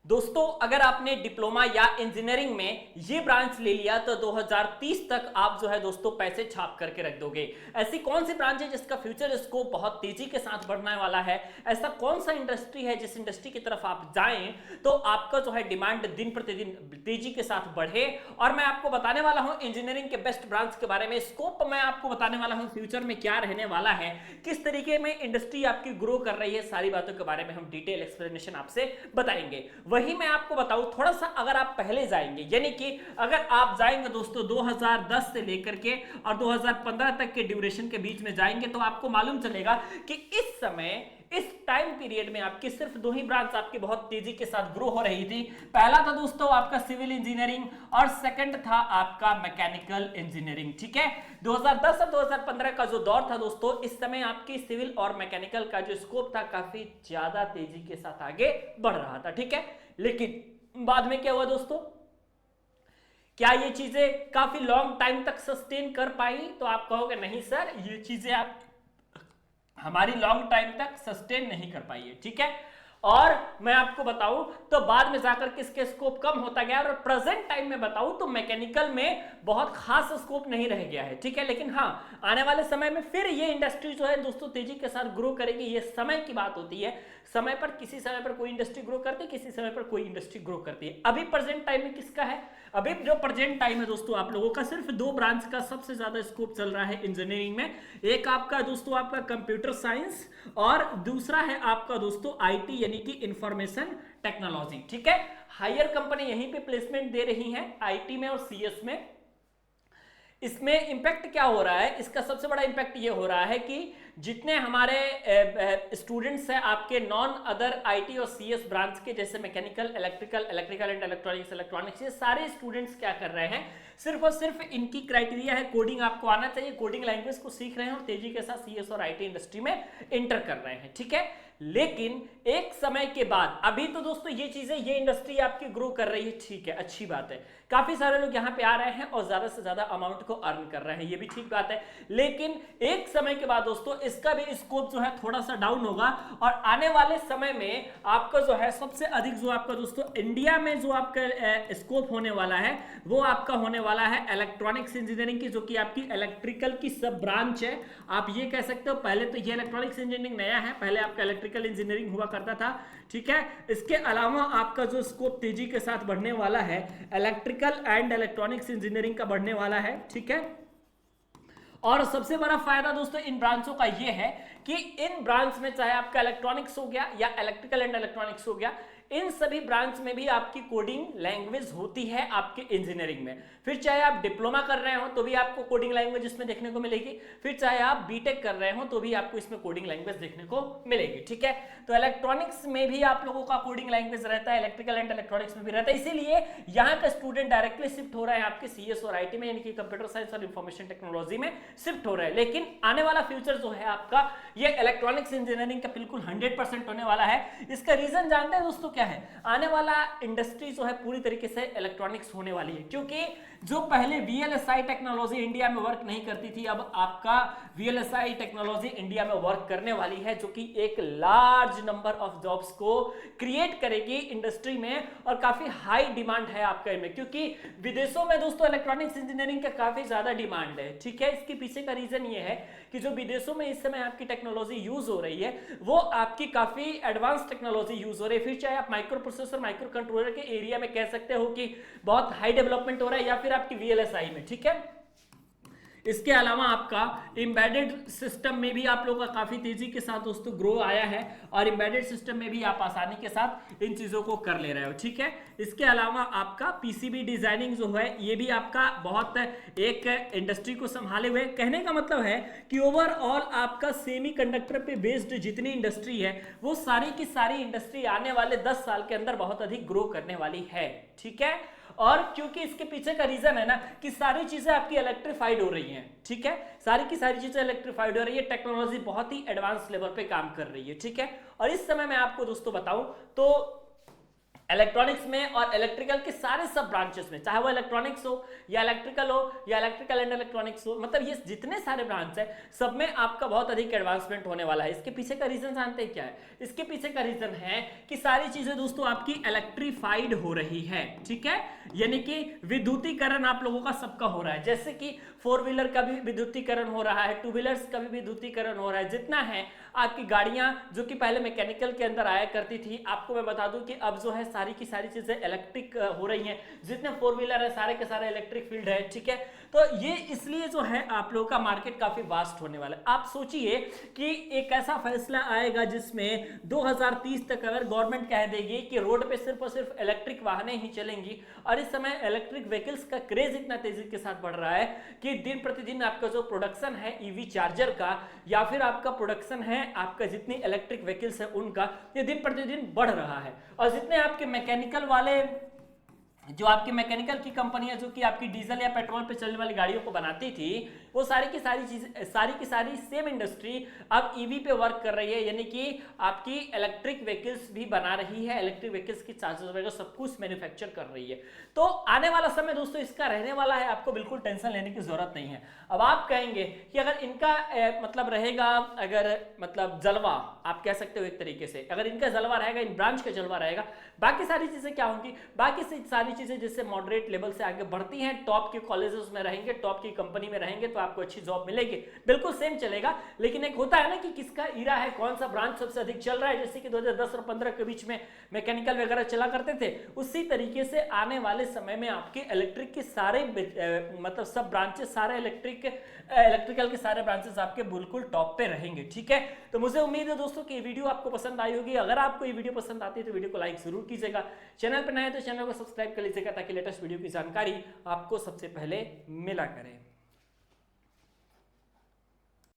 दोस्तों अगर आपने डिप्लोमा या इंजीनियरिंग में ये ब्रांच ले लिया तो 2030 तक आप जो है दोस्तों पैसे छाप करके रख दोगे। ऐसी कौन सी ब्रांच है जिसका फ्यूचर स्कोप बहुत तेजी के साथ बढ़ने वाला है? ऐसा कौन सा इंडस्ट्री है जिस इंडस्ट्री की तरफ आप जाएं तो आपका जो है डिमांड दिन प्रतिदिन तेजी के साथ बढ़े? और मैं आपको बताने वाला हूं इंजीनियरिंग के बेस्ट ब्रांच के बारे में, स्कोप मैं आपको बताने वाला हूं फ्यूचर में क्या रहने वाला है, किस तरीके में इंडस्ट्री आपकी ग्रो कर रही है, सारी बातों के बारे में हम डिटेल एक्सप्लेनेशन आपसे बताएंगे। वही मैं आपको बताऊं थोड़ा सा, अगर आप पहले जाएंगे यानी कि अगर आप जाएंगे दोस्तों 2010 से लेकर के और 2015 तक के ड्यूरेशन के बीच में जाएंगे तो आपको मालूम चलेगा कि इस समय इस टाइम पीरियड में आपकी सिर्फ दो ही ब्रांच आपकी बहुत तेजी के साथ ग्रो हो रही थी। पहला था दोस्तों आपका सिविल इंजीनियरिंग और सेकंड था आपका मैकेनिकल इंजीनियरिंग। ठीक है, 2010 और 2015 का जो दौर था दोस्तों, इस समय आपकी सिविल और मैकेनिकल का जो स्कोप था काफी ज्यादा तेजी के साथ आगे बढ़ रहा था। ठीक है, लेकिन बाद में क्या हुआ दोस्तों, क्या ये चीजें काफी लॉन्ग टाइम तक सस्टेन कर पाई? तो आप कहोगे नहीं सर, ये चीजें आप हमारी लॉन्ग टाइम तक सस्टेन नहीं कर पाई है। ठीक है, और मैं आपको बताऊं तो बाद में जाकर किसके स्कोप कम होता गया और प्रेजेंट टाइम में बताऊं तो मैकेनिकल में बहुत खास स्कोप नहीं रह गया है। ठीक है, लेकिन हाँ आने वाले समय में फिर ये इंडस्ट्री जो है दोस्तों तेजी के साथ ग्रो करेगी। ये समय की बात होती है, समय पर किसी समय पर कोई इंडस्ट्री ग्रो करती है, किसी समय पर कोई इंडस्ट्री ग्रो करती है। अभी प्रेजेंट टाइम में किसका है? अभी जो प्रेजेंट टाइम है दोस्तों आप लोगों का सिर्फ दो ब्रांच का सबसे ज्यादा स्कोप चल रहा है इंजीनियरिंग में। एक आपका दोस्तों आपका कंप्यूटर साइंस और दूसरा है आपका दोस्तों आईटी यानी कि इंफॉर्मेशन टेक्नोलॉजी। ठीक है, हायर कंपनी यहीं पे प्लेसमेंट दे रही हैं आईटी में और सीएस में। इसमें इंपैक्ट क्या हो रहा है? इसका सबसे बड़ा इंपैक्ट ये हो रहा है कि जितने हमारे स्टूडेंट्स हैं आपके नॉन अदर आईटी और सीएस ब्रांच के, जैसे मैकेनिकल, इलेक्ट्रिकल एंड इलेक्ट्रॉनिक्स, ये सारे स्टूडेंट्स क्या कर रहे हैं, सिर्फ और सिर्फ इनकी क्राइटेरिया है कोडिंग आपको आना चाहिए, कोडिंग लैंग्वेज को सीख रहे हैं और तेजी के साथ सीएस और आईटी इंडस्ट्री में एंटर कर रहे हैं। ठीक है, लेकिन एक समय के बाद, अभी तो दोस्तों ये चीजें, ये इंडस्ट्री आपकी ग्रो कर रही है, ठीक है, अच्छी बात है, काफी सारे लोग यहां पे आ रहे हैं और ज्यादा से ज्यादा अमाउंट को अर्न कर रहे हैं, ये भी ठीक बात है। लेकिन एक समय के बाद दोस्तों इसका भी स्कोप जो है थोड़ा सा डाउन होगा और आने वाले समय में आपका जो है सबसे अधिक जो आपका दोस्तों इंडिया में जो आपका स्कोप होने वाला है वो आपका होने वाला है इलेक्ट्रॉनिक्स इंजीनियरिंग की, जो कि आपकी इलेक्ट्रिकल की सब ब्रांच है। आप ये कह सकते हो पहले तो ये इलेक्ट्रॉनिक्स इंजीनियरिंग नया है, पहले आपका इलेक्ट्रिकल इंजीनियरिंग हुआ करता था। ठीक है, इसके अलावा आपका जो स्कोप तेजी के साथ बढ़ने वाला है इलेक्ट्रिकल एंड इलेक्ट्रॉनिक्स इंजीनियरिंग का बढ़ने वाला है। ठीक है, और सबसे बड़ा फायदा दोस्तों इन ब्रांचों का यह है कि इन ब्रांच में चाहे आपका इलेक्ट्रॉनिक्स हो गया या इलेक्ट्रिकल एंड इलेक्ट्रॉनिक्स हो गया, इन सभी ब्रांच में भी आपकी कोडिंग लैंग्वेज होती है आपके इंजीनियरिंग में। फिर चाहे आप डिप्लोमा कर रहे हो तो भी आपको कोडिंग लैंग्वेज इसमें देखने को मिलेगी, फिर चाहे आप बीटेक कर रहे हो तो भी आपको इसमें कोडिंग लैंग्वेज देखने को मिलेगी। ठीक है, तो इलेक्ट्रॉनिक्स में भी आप लोगों का कोडिंग लैंग्वेज रहता है, इलेक्ट्रिकल एंड इलेक्ट्रॉनिक्स में भी रहता है, इसीलिए यहाँ का स्टूडेंट डायरेक्टली शिफ्ट हो रहा है आपके सीएस और आईटी में, यानी कि कंप्यूटर साइंस और इंफॉर्मेशन टेक्नोलॉजी में शिफ्ट हो रहा है। लेकिन आने वाला फ्यूचर जो है आपका ये इलेक्ट्रॉनिक्स इंजीनियरिंग का बिल्कुल 100% होने वाला है। इसका रीजन जानते हैं दोस्तों क्या है? आने वाला इंडस्ट्री जो है पूरी तरीके से इलेक्ट्रॉनिक्स होने वाली है, क्योंकि जो पहले वीएलएसआई टेक्नोलॉजी इंडिया में वर्क नहीं करती थी, अब आपका वीएलएसआई टेक्नोलॉजी इंडिया में वर्क करने वाली है, जो कि एक लार्ज नंबर ऑफ जॉब्स को क्रिएट करेगी इंडस्ट्री में और काफी हाई डिमांड है आपका इनमें, क्योंकि विदेशों में दोस्तों इलेक्ट्रॉनिक्स इंजीनियरिंग का काफी ज्यादा डिमांड है। ठीक है, इसके पीछे का रीजन ये है कि जो विदेशों में इस समय आपकी टेक्नोलॉजी यूज हो रही है वो आपकी काफी एडवांस टेक्नोलॉजी यूज हो रही है। फिर चाहे आप माइक्रो प्रोसेसर, माइक्रो कंट्रोलर के एरिया में कह सकते हो कि बहुत हाई डेवलपमेंट हो रहा है, या फिर आपकी वीएलएसआई में। ठीक है, इसके अलावा आपका एम्बेडेड सिस्टम में भी आप लोगों का काफी तेजी के साथ दोस्तों ग्रो आया है और एम्बेडेड सिस्टम में भी आप आसानी के साथ इन चीजों को कर ले रहे हो। ठीक है, इसके अलावा आपका पीसीबी डिजाइनिंग जो है ये भी आपका बहुत एक इंडस्ट्री को संभाले हुए, कहने का मतलब है कि ओवरऑल आपका सेमीकंडक्टर पे बेस्ड जितनी इंडस्ट्री है वो सारी की सारी इंडस्ट्री आने वाले 10 साल के अंदर बहुत अधिक ग्रो करने वाली है। ठीक है, और क्योंकि इसके पीछे का रीजन है ना कि सारी चीजें आपकी इलेक्ट्रिफाइड हो रही हैं। ठीक है, सारी की सारी चीजें इलेक्ट्रिफाइड हो रही है, टेक्नोलॉजी बहुत ही एडवांस लेवल पे काम कर रही है। ठीक है, और इस समय मैं आपको दोस्तों बताऊं तो इलेक्ट्रॉनिक्स में और इलेक्ट्रिकल के सारे सब ब्रांचेस में, चाहे वो इलेक्ट्रॉनिक्स हो या इलेक्ट्रिकल हो या इलेक्ट्रिकल एंड इलेक्ट्रॉनिक्स हो, मतलब ये जितने सारे ब्रांच है सब में आपका बहुत अधिक एडवांसमेंट होने वाला है। इसके पीछे का रीजन जानते हैं क्या है? इसके पीछे का रीजन है कि सारी चीजें दोस्तों आपकी इलेक्ट्रीफाइड हो रही है, ठीक है, यानी कि विद्युतीकरण आप लोगों का सबका हो रहा है। जैसे कि 4 व्हीलर का भी विद्युतीकरण हो रहा है, 2 व्हीलर्स का भी विद्युतीकरण हो रहा है। जितना है आपकी गाड़ियां जो कि पहले मैकेनिकल के अंदर आया करती थी, आपको मैं बता दूं कि अब जो है सारी की सारी चीजें इलेक्ट्रिक हो रही हैं। जितने 4 व्हीलर है सारे के सारे इलेक्ट्रिक फील्ड है, ठीक है। तो ये इसलिए जो है आप लोगों का मार्केट काफी वास्ट होने वाला है। आप सोचिए कि एक ऐसा फैसला आएगा जिसमें 2030 तक अगर गवर्नमेंट कह देगी कि रोड पे सिर्फ और सिर्फ इलेक्ट्रिक वाहनें ही चलेंगी, और इस समय इलेक्ट्रिक व्हीकल्स का क्रेज इतना तेजी के साथ बढ़ रहा है कि दिन प्रतिदिन आपका जो प्रोडक्शन है ईवी चार्जर का या फिर आपका प्रोडक्शन है आपका जितनी इलेक्ट्रिक व्हीकल्स है उनका, ये दिन प्रतिदिन बढ़ रहा है। और जितने आपके मैकेनिकल वाले जो आपकी मैकेनिकल की कंपनियां जो कि आपकी डीजल या पेट्रोल पे चलने वाली गाड़ियों को बनाती थी, वो सारी की सारी चीज सारी की सारी सेम इंडस्ट्री अब ईवी पे वर्क कर रही है, यानी कि आपकी इलेक्ट्रिक व्हीकल्स भी बना रही है, इलेक्ट्रिक व्हीकल्स की चार्जर्स वगैरह सब कुछ मैन्युफैक्चर कर रही है। तो आने वाला समय दोस्तों इसका रहने वाला है, आपको बिल्कुल टेंशन लेने की जरूरत नहीं है। अब आप कहेंगे कि अगर इनका मतलब रहेगा, अगर मतलब जलवा आप कह सकते हो एक तरीके से, अगर इनका जलवा रहेगा, इन ब्रांच का जलवा रहेगा, बाकी सारी चीजें क्या होंगी? बाकी सारी चीजें जिससे मॉडरेट लेवल से आगे बढ़ती हैं, टॉप के कॉलेजेस में रहेंगे, टॉप की कंपनी में रहेंगे तो आपको अच्छी जॉब मिलेगी, बिल्कुल सेम चलेगा। लेकिन एक होता है ना कि किसका इरा है, कौन सा ब्रांच सबसे अधिक चल रहा है, जैसे कि 2010 और 15 के बीच में मैकेनिकल वगैरह चला करते थे, उसी तरीके से आने वाले समय में आपके इलेक्ट्रिक के सारे मतलब सब ब्रांचेस, सारे इलेक्ट्रिकल के सारे ब्रांचेस आपके बिल्कुल टॉप पे रहेंगे, ठीक है। तो मुझे उम्मीद है दोस्तों कि ये वीडियो आपको पसंद आई होगी। अगर आपको ये वीडियो पसंद आती है तो वीडियो को लाइक जरूर कीजिएगा, चैनल पर नए तो चैनल को सब्सक्राइब कर लीजिएगा ताकि लेटेस्ट वीडियो की जानकारी आपको सबसे पहले मिला करे।